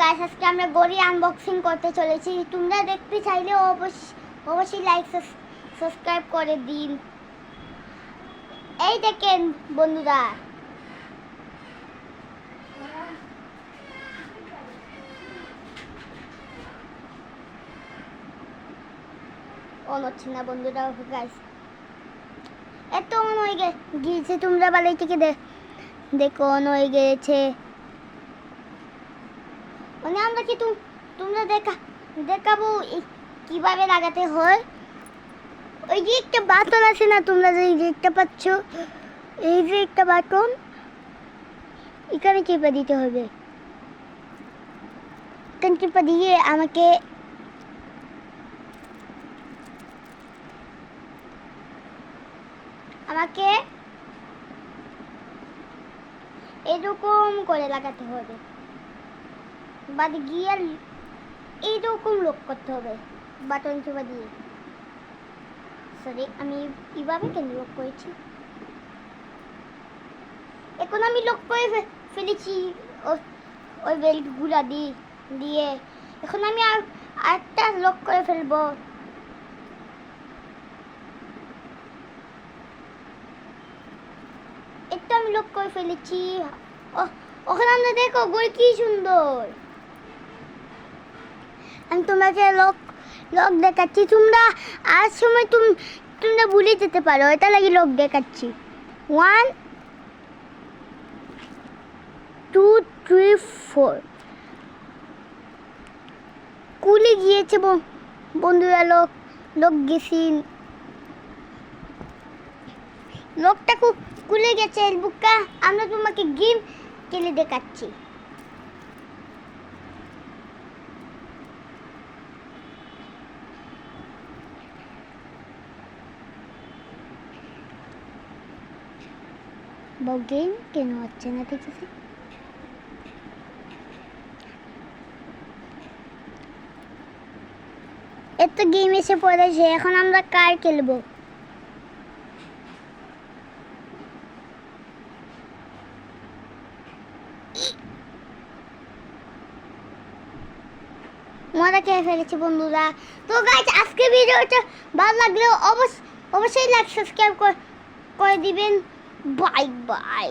Guys, আজকে আমরা গড়ি আনবক্সিং করতে চলেছি। তোমরা দেখতে চাইলে অবশ্যই লাইক সাবস্ক্রাইব করে দিন। এই দেখেন বন্ধুরা, অন হচ্ছে না বন্ধুরা। গাইস এত অন হয়ে গিয়েছে, তোমরা ভালোই থেকে দেখো অন হয়ে গেছে। মানে আমরা কি তোমরা দেখাবো কিভাবে লাগাতে হয়। ওই যে একটা বাটন আছে না, তোমরা যে দেখতে পাচ্ছ, এই যে একটা বাটন, এখানে চেপে দিতে হবে। এখানে চেপে দিয়ে আমাকে এরকম করে লাগাতে হবে, বাদ গিয়ে এইরকম লক করতে হবে বাটন চেপে দিয়ে। সরি, আমি এইভাবে কেন লক করেছি। এখন আমি লক করে ফেলেছি ওই বেল্টগুলা দিয়ে। এখন আমি আরেকটা লক করে ফেলবো। এটা আমি লক করে ফেলেছি। ওখানে আমরা দেখো গড়ি কি সুন্দর। আমি তোমাকে লক দেখাচ্ছি, তোমরা আজ সময় তোমরা ভুলে যেতে পারো, এটা লাগি লক দেখাচ্ছি। 1 2 3 4 খুলে গিয়েছে বন্ধুরা। লক গেছি, লোকটা খুলে গেছে। বুকা, আমরা তোমাকে গেম খেলে দেখাচ্ছি। গেম কেন হচ্ছে না দেখেছি। এত গেম এসে পড়েছে, এখন আমরা কার খেলবো? মজা খেয়ে ফেলেছি বন্ধুরা। তো গাইস, আজকে ভিডিওটা ভালো লাগলে অবশ্যই লাইক সাবস্ক্রাইব করে দিবেন। Bye bye.